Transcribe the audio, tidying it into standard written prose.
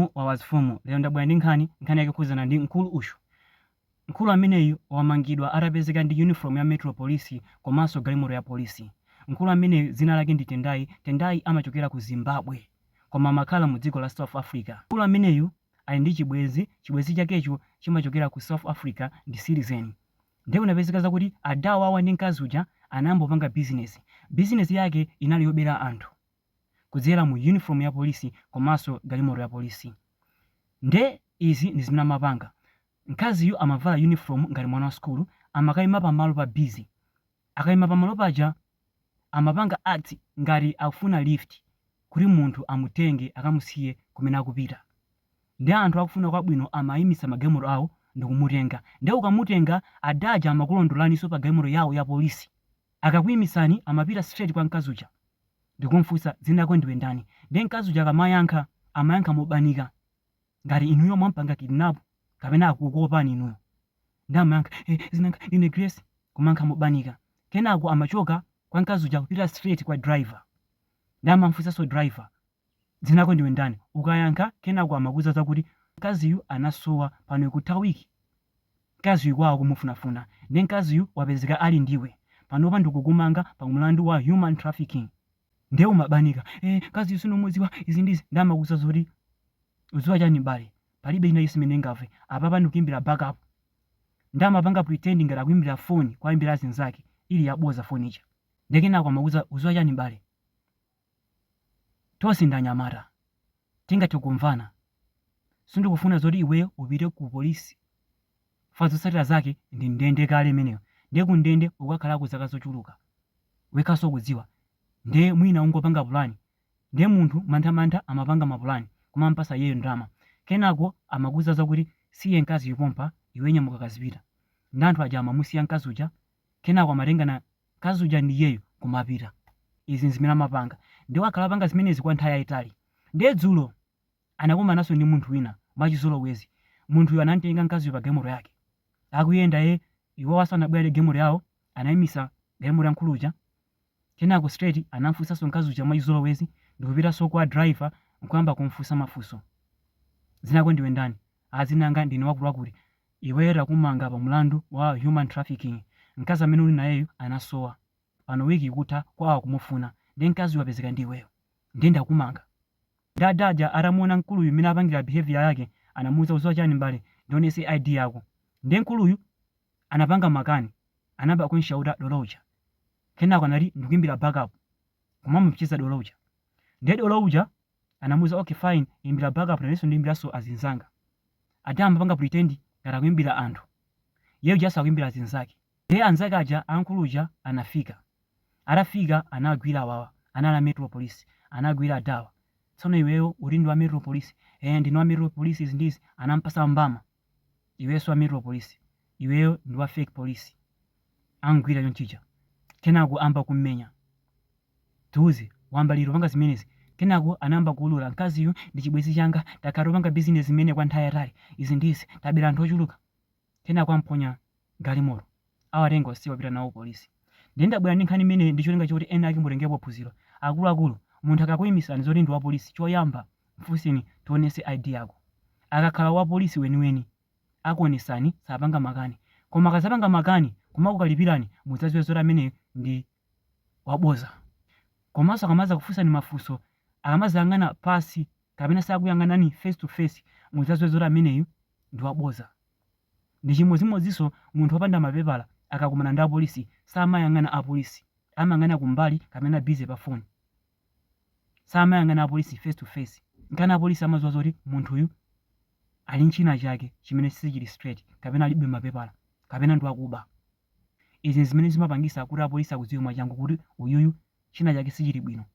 Mfumu wa wazifumu lero ndabwera ndi nkhani yake kuzana ndi mkulu ushu. Mkulu ameneyu wamangidwa atapezeka ndi uniform ya Metro Police komanso galimoto ya polisi. Mkulu ameneyu dzina lake ndi Tendai amachokera ku Zimbabwe koma amakhala mu dziko la South Africa. Mkulu ameneyu ali ndi chibwezi chakecho chimachokera ku South Africa ndi citizen. Ndiye kunapezeka zakuti adawa awa ndi mkazi uja anayambopanga business yake inali yobera anthu kudzera mu uniform ya polisi komanso galimoto ya polisi. Nde izi ndi zimene amapanga. Mkaziyu amavala uniform ngati mwana wa skulu, amakayima pamalo pa busy. Akayima pamalo paja amapanga act ngati akufuna lift kuti munthu amutenge akamusiye kumene akupita. Ndi anthu akufuna kwabwino amayimisa magalimoto awo ndi kumutenga. Nde ukamutenga adaja amakulondolaniso pa galimoto yawo ya polisi. Akakuyimisani amapita straight kwa mkazi uja ndikumfunsa dzina lako ndiwe ndani. Ndi mkazi uja amayankha mobanika ngati inuyo mwampanga kidnap kapena akukopani inuyo. Ndi amayankha dzina langa ine Grace kumayankha mobanika. Kenako amachoka kwa mkazi uja kupita straight kwa driver. Ndi amamfunsanso driver dzina lako ndiwe ndani. Ukayankha kenako amakuza zakuti mkaziyu anasowa pano ikuthawiki. Mkaziyu kwawo kumufunafuna. Ndi mkaziyu wapezeka ali ndiwe. Panopa ndikukumanga pa mlandu wa human trafficking. Ndiye umabanika. Mkaziyu sinomudziwa izi ndizi. Ndi amakuza zoti udziwa chani bale. Palibe ina isi imene ngave. Apapa ndikuimbira backup. Ndi amapanga pretending ngati akuimbira phone kwa imbira zinzake ili yaboza phone ija. Ndi kenako amakuza udziwa chani bale. Tosi ndanyamata. Tingati kumvana. Sindikufuna zoti iweyo upite ku polisi. Fazo satira zake ndi ndende kale imeneyo. Ndiye ku ndende ukakhala ku zaka zochuluka. Wekaso kudziwa. Ndiye mwina ungopanga pulani. Ndiye munthu mantha amapanga mapulani kumampasa yeyo ndalama. Kenako amakuza zakuti siye mkazi yupompa iwe nyamuka kazipita. Ndi anthu aja amamusiya mkazi uja. Kenako amatenga na mkazi uja ndi yeyo kumapita. Izi zimene amapanga. Ndiye wakhala panga zimenezi kwa nthawi yayitali. Ndiye dzulo anakumanaso ndi munthu wina mwachizolowezi. Munthuyo anamtenga mkaziyo pa galimoto yake. Akuyenda iwo asanabwere galimoto yawo anayimisa galimoto ya mkulu uja. Kenako straight anamfunsanso mkazi uja mwachizolowezi ndikupitanso kwa driver nkuyamba kumfunsa mafunso. Dzina lako ndiwe ndani? Dzina langa ndine wakuluakuli. Iweyo takumanga pa mlandu wa human trafficking. Mkazi amene uli nayeyo anasowa. Pano wiki ikutha kwawo kumufuna. Ndi mkazi wapezeka ndi iweyo. Ndi ndakumanga. Ndi adaja atamuona mkuluyu imene apangira behavior yake anamuwuza udziwa chani mbale ndionese ID yako. Ndi mkuluyu anapanga makani. Anamba kunshauta dolouja. Kenako anati ndikuimbira backup. Kumamupchiza dolouja. Ndi dolouja anamuwuza okay fine imbira backup naneso ndiimbiraso azinzanga. Adama panga pretend ngati akuimbira anthu. Yeyo jasa akuimbira azinzake. Ndiye anzake aja ankuluja anafika. Atafika anagwira awawa. Anala Metro Police. Anagwira adawa. Tsono iweyo uli ndi wa Metro Police. Ndine wa Metro Police izi ndizi anampasa mbama. Iweso wa Metro Police. Iweyo ndi wa fake police. Angwira yonchicha. Kenako amba kummenya. Tuzi wamba liro panga zimenezi. Kenako anamba kuulula mkaziyo ndi chibwezi changa takhala panga business imene kwa nthawi yatali. Izi ndizi tabera anthu ochuluka. Kenako amponya galimoto. Awatenga si wapita nawo polisi. Ndi ndabwera ndi nkhani imene ndi cholinga choti ena ake mutengepo phunziro. Akuluakulu munthu akakuyimisani zoti ndi wa polisi choyamba mfunseni tionese ID yako. Akakhala wa polisi weniweni akuonesani sapanga makani. Koma akasapanga makani kumakukalipirani mudzadziwe zoti amene ndi waboza. Komanso akamaza kufunsani mafunso akamazayang'ana pasi kapena sakuyang'anani face to face mudzadziwe zoti ameneyu ndi waboza. Ndi chimodzimodzinso munthu wopanda mapepala akakumana ndi apolisi samayang'ana apolisi. Amayang'ana kumbali kapena busy pa phone. Samayang'ana apolisi face to face. Nkana apolisi amadziwa zoti munthuyu ali nchina chake chimene sichili straight kapena alibe mapepala kapena ndi wakuba. Izi zimene zimapangisa kuti apolisi akudziwe mwachangu kuti uyuyu china chake sichili bwino.